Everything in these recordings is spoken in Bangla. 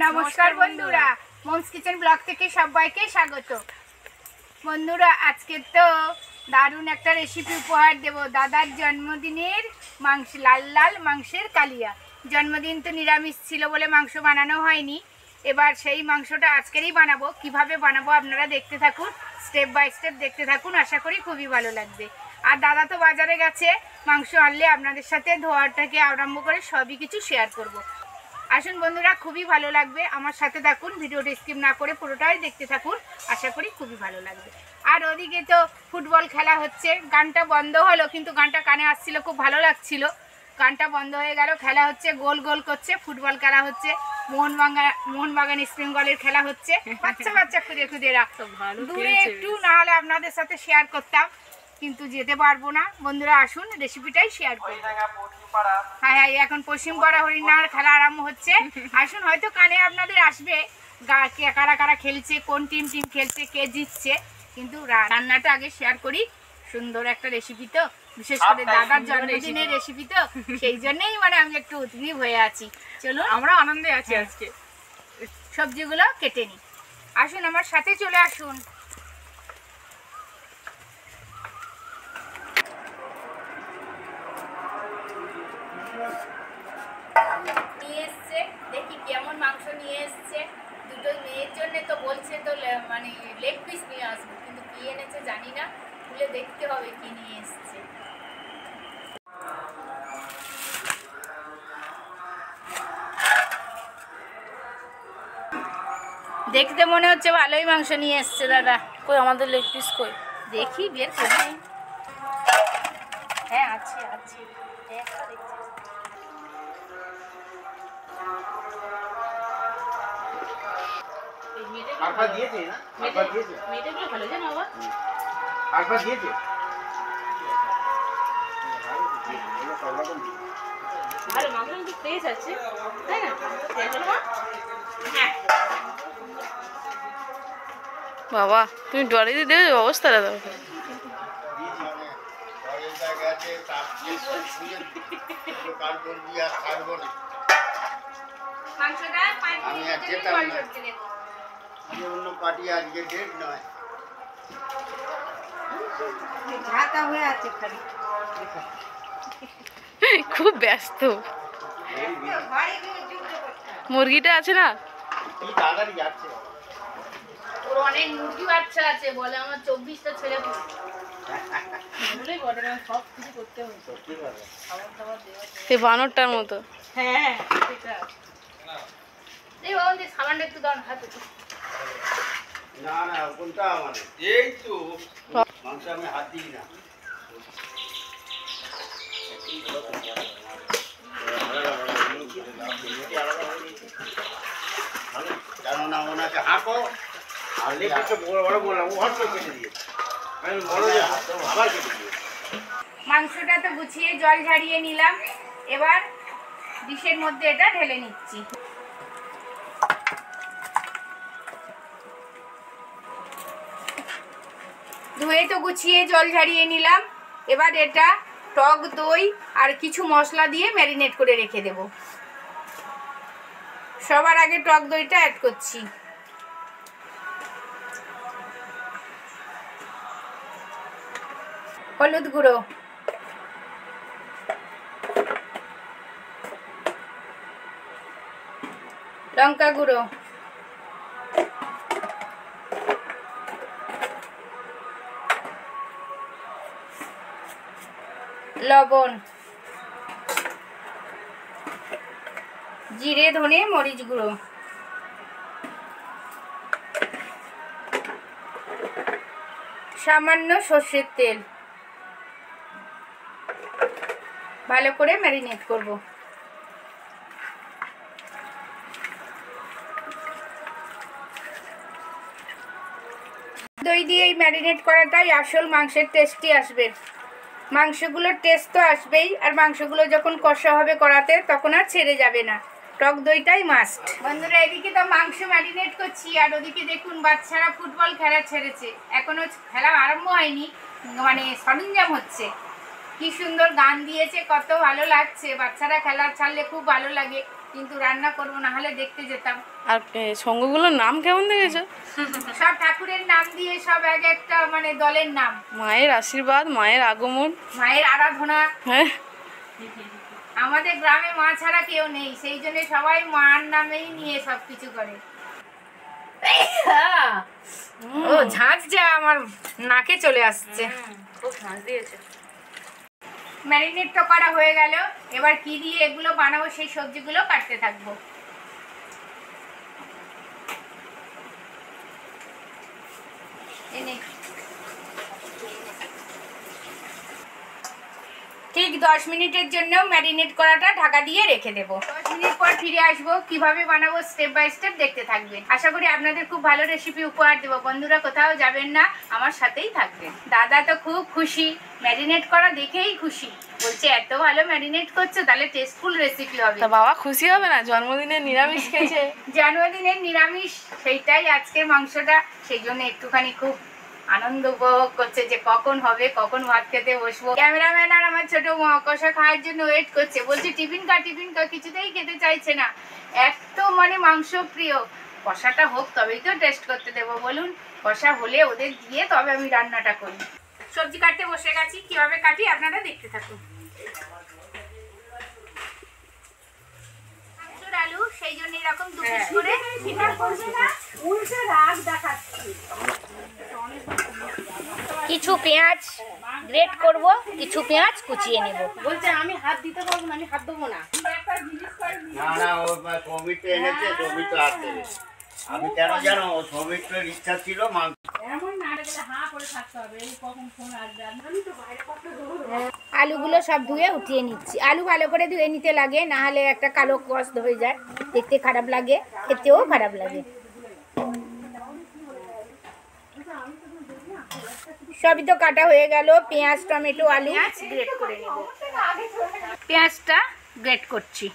নমস্কার বন্ধুরা, মমস কিচেন ব্লগ থেকে সবাইকে স্বাগত। বন্ধুরা, আজকে তো দারুণ একটা রেসিপি উপহার দেব। দাদার জন্মদিনের মাংস, লাল লাল মাংসের কালিয়া। জন্মদিন তো নিরামিষ ছিল বলে মাংস বানানো হয়নি। এবার সেই মাংসটা আজকেরই বানাবো। কিভাবে বানাবো আপনারা দেখতে থাকুন, স্টেপ বাই স্টেপ দেখতে থাকুন। আশা করি খুবই ভালো লাগবে। আর দাদা তো বাজারে গেছে, মাংস আনলে আপনাদের সাথে ধোয়ার থেকে আরম্ভ করে সবই কিছু শেয়ার করব। আসুন বন্ধুরা, খুবই ভালো লাগবে। আমার সাথে থাকুন, ভিডিওটা স্কিপ না করে পুরোটাই দেখতে থাকুন। আশা করি খুবই ভালো লাগবে। আর ওদিকে তো ফুটবল খেলা হচ্ছে। গানটা বন্ধ হলো, কিন্তু গানটা কানে আসছিল, খুব ভালো লাগছিল। গানটা বন্ধ হয়ে গেল। খেলা হচ্ছে, গোল গোল করছে, ফুটবল খেলা হচ্ছে। মোহনবাগান ইস্ট বেঙ্গলের খেলা হচ্ছে। বাচ্চা বাচ্চা খুদেরা দূরে একটু না হলে আপনাদের সাথে শেয়ার করতাম, কিন্তু যেতে পারবো না। বন্ধুরা আসুন, রেসিপিটাই শেয়ার করি। হ্যাঁ হ্যাঁ, এখন পশ্চিমপাড়া হরিণার খেলা আরম্ভ হচ্ছে। আসুন, হয়তো কানে আপনাদের আসবে কারা কারা খেলছে, কোন টিম খেলছে, কে জিতছে। কিন্তু রান্নাটা আগে শেয়ার করি। সুন্দর একটা রেসিপি তো, বিশেষ করে দাদার জন্মদিনের রেসিপি তো, সেই জন্যই আমি একটু উদ্গ্রীব হয়ে আছি। চলুন, আমরা আনন্দে আছি আজকে। সবজিগুলো কেটে নিই। আসুন, আমার সাথে চলে আসুন। নিয়ে এসছে, দেখি কেমন মাংস নিয়ে এসছে। দুটো মেয়ের জন্য তো বলছে, তো লেগ পিস নিয়ে আসবো, কিন্তু কি এনেছে জানি না। খুলে দেখতে হবে কি নিয়ে এসছে। দেখতে মনে হচ্ছে ভালোই মাংস নিয়ে এসছে দাদা। কই আমাদের লেগ পিস কই? দেখি বের করে। হ্যাঁ, আছে আছে, একটা দেখছি। আরপা দিয়েছে না? আরপা দিয়েছে? মেয়েটাগুলো ভালো জানো বাবা? আরপা দিয়েছে? ভালো মাংস কিন্তু তেজ আছে, তাই না? তেজ হলো মা? হ্যাঁ। বাবা, তুমি ডরে দিয়ে দেবে অবস্থা দাদা। মাংসটা 5 মিনিটের জন্য জল ঝরতে দেব। অন্য পার্টি আজকে ডেট নয়। ঝাঁকা হয়ে আছে খালি। খুব ব্যস্ত। মুরগিটা আছে না? কি তাড়াতাড়ি যাচ্ছে। ওর অনেক মুরগি বাচ্চা আছে, বলে আমার 24টা ছেলে পুলে। বলেই বলে না, সব কিছু করতে হবে। সত্যি কথা। খাবার দাবার দেওয়া। সেই বানরটার মতো। হ্যাঁ, সেটা। এই বাবা, যে সাবানটা একটু দাও না হাতে। না না, কোনটা আমাদের? এই তো মাংস আমি হাত দিই না। জানো না, ওনাকে হাঁকো আর লেগে বড় বড় বললাম, ও হট করে কেটে দিয়েছে। আমি বড় যে হাত আবার কেটে দিয়েছে। মাংসটা তো গুছিয়ে জল ঝাড়িয়ে নিলাম। এবার ডিশের মধ্যে এটা ঢেলে নিচ্ছি। ধুয়ে তো গুছিয়ে জল ঝাড়িয়ে নিলাম। এবার এটা টক দই আর কিছু মশলা দিয়ে ম্যারিনেট করে রেখে দেব। সবার আগে টক দইটা অ্যাড করছি। হলুদ গুঁড়ো, লঙ্কা গুঁড়ো, লবণ, জিরে ধনে মরিচ গুঁড়ো, সামান্য সর্ষের তেল। ভালো করে ম্যারিনেট করব। দই দিয়ে এই ম্যারিনেট করাটাই আসল মাংসের টেস্টি আসবে। মাংসগুলোর টেস্ট তো আসবেই, আর মাংসগুলো যখন কষা হবে করাতে, তখন আর ছেড়ে যাবে না। টক দইটাই মাস্ট। বন্ধুরা, এদিকে তো মাংস ম্যারিনেট করছি, আর ওদিকে দেখুন বাচ্চারা ফুটবল খেলা ছেড়েছে। এখনো খেলা আরম্ভ হয়নি, সরঞ্জাম হচ্ছে। কি সুন্দর গান দিয়েছে, কত ভালো লাগছে। বাচ্চারা খেলা ছাড়লে খুব ভালো লাগে। কিন্তু রান্না করবো না হলে দেখতে যেতাম। আর সঙ্গগুলোর নাম কেমন দেখেছো? সব ঠাকুরের নাম দিয়ে সব এক একটা মানে দলের নাম। মায়ের আশীর্বাদ, মায়ের আগমন, মায়ের আরাধনা। হ্যাঁ আমাদের গ্রামে মা ছাড়া কেউ নেই, সেই জন্য সবাই মার নামেই নিয়ে সবকিছু করে। ও ঝাঁঝ যা আমার নাকে চলে আসছে। খুব ঝাঁজ দিয়েছে। ম্যারিনেট তো করা হয়ে গেল, এবার কি দিয়ে এগুলো বানাবো সেই সবজিগুলো কাটতে থাকবো। ঠিক 10 মিনিটের জন্য ম্যারিনেট করাটা ঢাকা দিয়ে রেখে দেব। 10 মিনিট পর ফিরে আসবো, কিভাবে বানাবো স্টেপ বাই স্টেপ দেখতে থাকবেন। আশা করি আপনাদের খুব ভালো রেসিপি উপহার দেবো। বন্ধুরা কোথাও যাবেন না, আমার সাথেই থাকবেন। দাদা তো খুব খুশি, ম্যারিনেট করা দেখেই খুশি, বলছে এত ভালো ম্যারিনেট করছো, তাহলে টেস্টফুল রেসিপি হবে। তা বাবা খুশি হবে না? জন্মদিনে নিরামিষ খেয়েছে। জন্মদিনের নিরামিষ, সেইটাই আজকের মাংসটা, সেই জন্য একটুখানি খুব আনন্দ উপভোগ করছে যে কখন হবে, কখন ভাত খেতে বসবো। ক্যামেরাম্যান আর আমার ছোট কষা খাওয়ার জন্য ওয়েট করছে, বলছে টিফিন কা, কিছুতেই খেতে চাইছে না, এত মানে মাংস প্রিয়। কষাটা হোক তবেই তো টেস্ট করতে দেবো, বলুন। কষা হলে ওদের দিয়ে তবে আমি রান্নাটা করি। সবজি কাটতে বসে গেছি, কিভাবে কাটি আপনারা দেখতে থাকুন। আলু সেই জন্য এরকম দু পিস করে উল্টে রাগ দেখাচ্ছি। কিছু পেঁয়াজ গ্রেট করব, কিছু পেঁয়াজ কুচিয়ে নেব। বলছে আমি হাত দিতে পারবো না, আমি হাত দেবো না। না না, ও সৌমিত্র এনেছে, সৌমিত্র হাত দেবে। আমি কেন জানো, ও সৌমিত্রের ইচ্ছা ছিল মাংস। আলুগুলো সব ধুয়ে উঠিয়ে নিচ্ছি। আলু ভালো করে ধুয়ে নিতে লাগে, না হলে একটা কালো কষ হয়ে যায়, দেখতে খারাপ লাগে, খেতেও খারাপ লাগে। সবই তো কাটা হয়ে গেল, পেঁয়াজ টমেটো আলু গ্রেট করে নেব। পেঁয়াজটা গ্রেট করছি।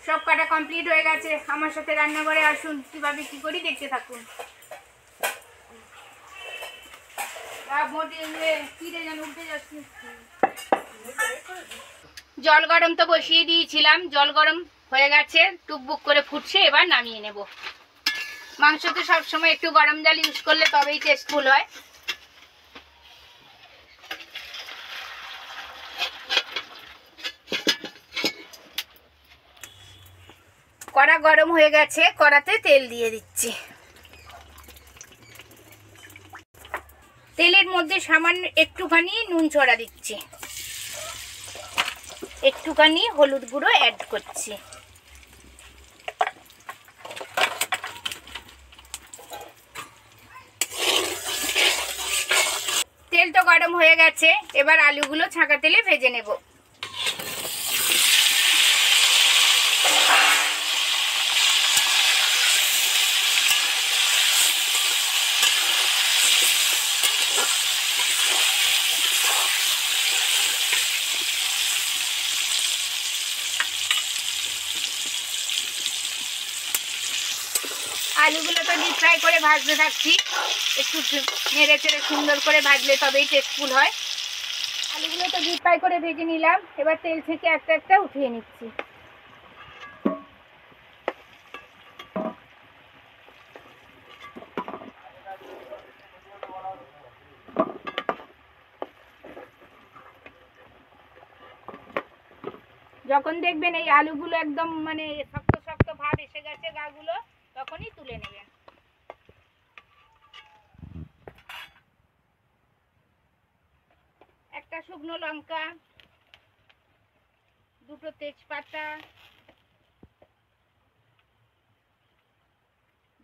সব কাটা কমপ্লিট হয়ে গেছে, আমার সাথে রান্নাঘরে আসুন, কিভাবে কি করি দেখতে থাকুন। জল গরম তো বসিয়ে দিয়েছিলাম, জল গরম হয়ে গেছে, টুকবুক করে ফুটছে, এবার নামিয়ে নেব। মাংস তো সবসময় একটু গরম জল ইউজ করলে তবেই টেস্টফুল হয়। কড়া গরম হয়ে গেছে, কড়াতে তেল দিয়ে দিচ্ছি। তেলের মধ্যে সামান্য একটুখানি নুন ছড়া দিচ্ছি, একটুখানি হলুদ গুঁড়ো অ্যাড করছি। তেল তো গরম হয়ে গেছে, এবার আলুগুলো ছাঁকা তেলে ভেজে নেব। আলুগুলো তো ডিপ ফ্রাই করে ভাজতে থাকছি, একটু নেড়ে চেড়ে সুন্দর করে ভাজলে তবেই টেস্টফুল হয়। আলুগুলো তো ডিপ ফ্রাই করে ভেজে নিলাম, এবার তেল থেকে একটা একটা উঠিয়ে নিচ্ছি। যখন দেখবেন এই আলুগুলো একদম মানে শক্ত শক্ত ভাব এসে গেছে গাগুলো, তখনই তুলে নেবেন। একটা শুকনো লঙ্কা, দুটো তেজপাতা,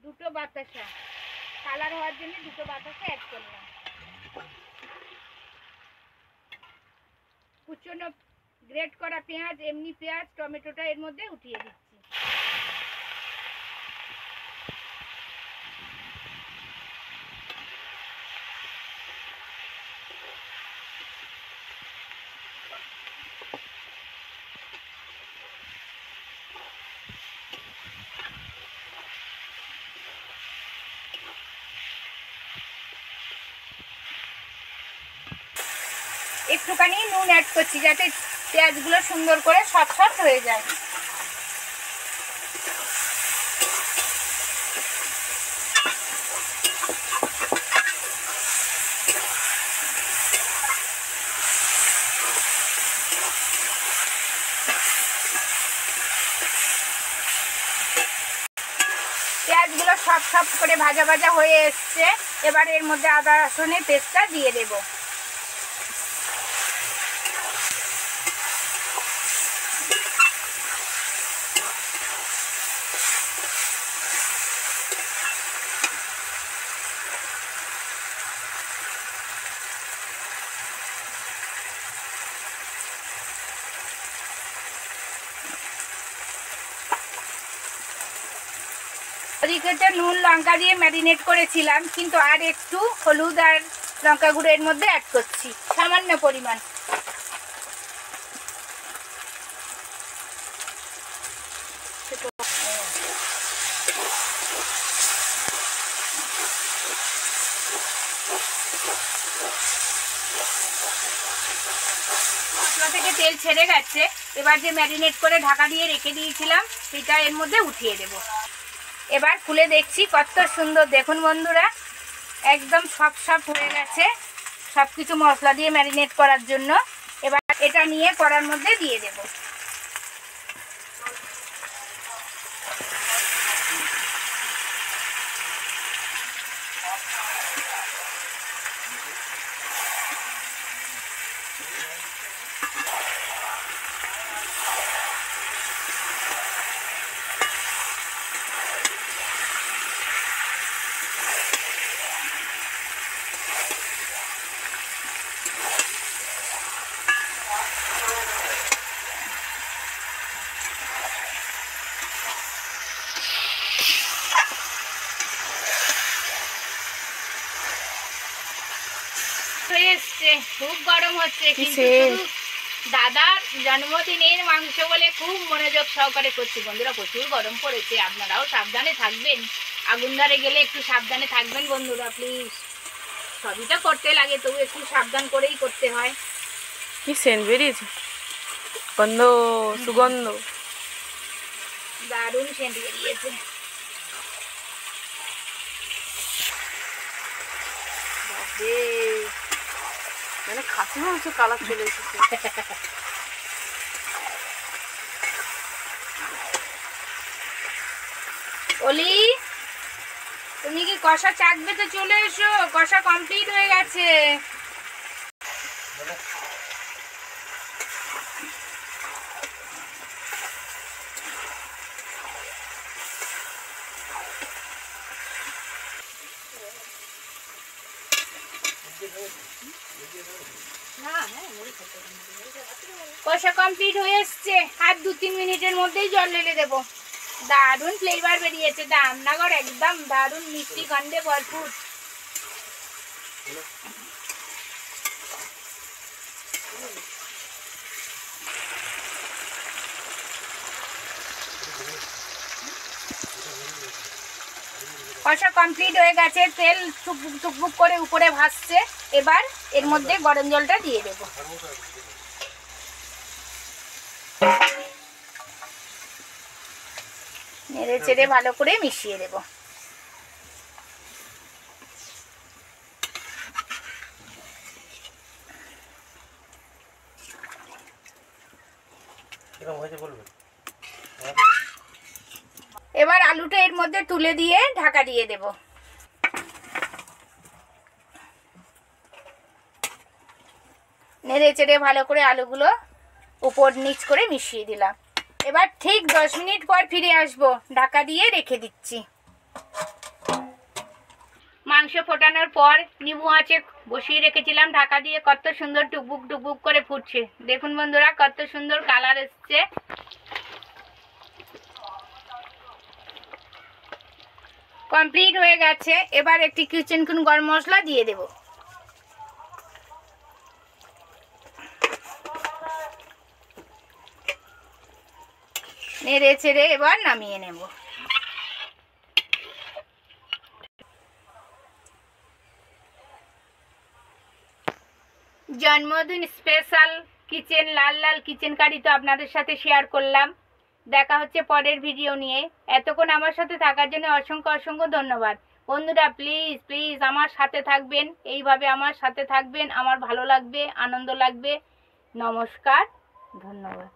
দুটো বাতাসা, কালার হওয়ার জন্য দুটো বাতাসা অ্যাড করলাম। কুচনো গ্রেট করা পেঁয়াজ, এমনি পেঁয়াজ টমেটোটা এর মধ্যে উঠিয়ে দিচ্ছি। একটুখানি নুন অ্যাড করছি যাতে পেঁয়াজগুলো সুন্দর করে সফট হয়ে যায়। পেঁয়াজগুলো সফট করে ভাজা ভাজা হয়ে এসছে। এবার এর মধ্যে আদা রসুনের পেস্টটা দিয়ে দেব। ওদিকে নুন লঙ্কা দিয়ে ম্যারিনেট করেছিলাম, কিন্তু আর একটু হলুদ আর লঙ্কা গুঁড়ো এর মধ্যে অ্যাড করছি সামান্য পরিমাণ। মশলা থেকে তেল ছেড়ে গেছে। এবার যে ম্যারিনেট করে ঢাকা দিয়ে রেখে দিয়েছিলাম সেটা এর মধ্যে উঠিয়ে দেব। এবার খুলে দেখছি কত সুন্দর, দেখুন বন্ধুরা, একদম সফট হয়ে গেছে সব কিছু মশলা দিয়ে ম্যারিনেট করার জন্য। এবার এটা নিয়ে কড়ার মধ্যে দিয়ে দেব। খুব গরম হচ্ছে, কিন্তু দাদার জন্মদিনের মাংস বলে খুব মনোযোগ সহকারে করছি। বন্ধুরা প্রচুর গরম পড়েছে, আপনারাও সাবধানে থাকবেন। আগুন ধরে গেলে একটু সাবধানে থাকবেন বন্ধুরা প্লিজ। সবই তো করতে লাগে, তবু একটু সাবধান করেই করতে হয়। কি সেন্ট বেরিয়েছে, গন্ধ, সুগন্ধ, দারুণ সেন্ট বেরিয়েছে। মানে খাসি মাংস কালার চলে এসেছে। অলি, তুমি কি কষা চাকবে? তো চলে এসো, কষা কমপ্লিট হয়ে গেছে। কষা কমপ্লিট হয়ে এসছে, আর 2-3 মিনিটের মধ্যেই জল ঢেলে দেবো। দারুণ ফ্লেভার বেরিয়েছে, রান্নাঘর একদম দারুণ মিষ্টি গন্ধে ভরপুর। কষা কমপ্লিট হয়ে গেছে, তেল টুকবুক টুকবুক করে উপরে ভাসছে। এবার এর মধ্যে গরম জলটা দিয়ে দেব। নেড়ে চেড়ে ভালো করে মিশিয়ে দেব। এবার আলুটা এর মধ্যে তুলে দিয়ে ঢাকা দিয়ে দেব। নেড়ে চেড়ে ভালো করে আলুগুলো উপর নিচ করে মিশিয়ে দিলাম। এবার ঠিক 10 মিনিট পর ফিরে আসবো, ঢাকা দিয়ে রেখে দিচ্ছি। মাংস ফোটানোর পর নিবু আঁচে বসিয়ে রেখেছিলাম ঢাকা দিয়ে, কত সুন্দর টুকবুক টুকবুক করে ফুটছে। দেখুন বন্ধুরা কত সুন্দর কালার এসছে। কমপ্লিট হয়ে গেছে। এবার একটি কিচেন কিং গরম মশলা দিয়ে দেব। নেড়ে চেড়ে এবার নামিয়ে নেব। জন্মদিন স্পেশাল কিচেন লাল লাল কিচেন কারি তো আপনাদের সাথে শেয়ার করলাম। দেখা হচ্ছে পরের ভিডিও নিয়ে। এতক্ষণ আমার সাথে থাকার জন্য অসংখ্য অসংখ্য ধন্যবাদ। বন্ধুরা প্লিজ প্লিজ আমার সাথে থাকবেন, এইভাবে আমার সাথে থাকবেন, আমার ভালো লাগবে, আনন্দ লাগবে। নমস্কার, ধন্যবাদ।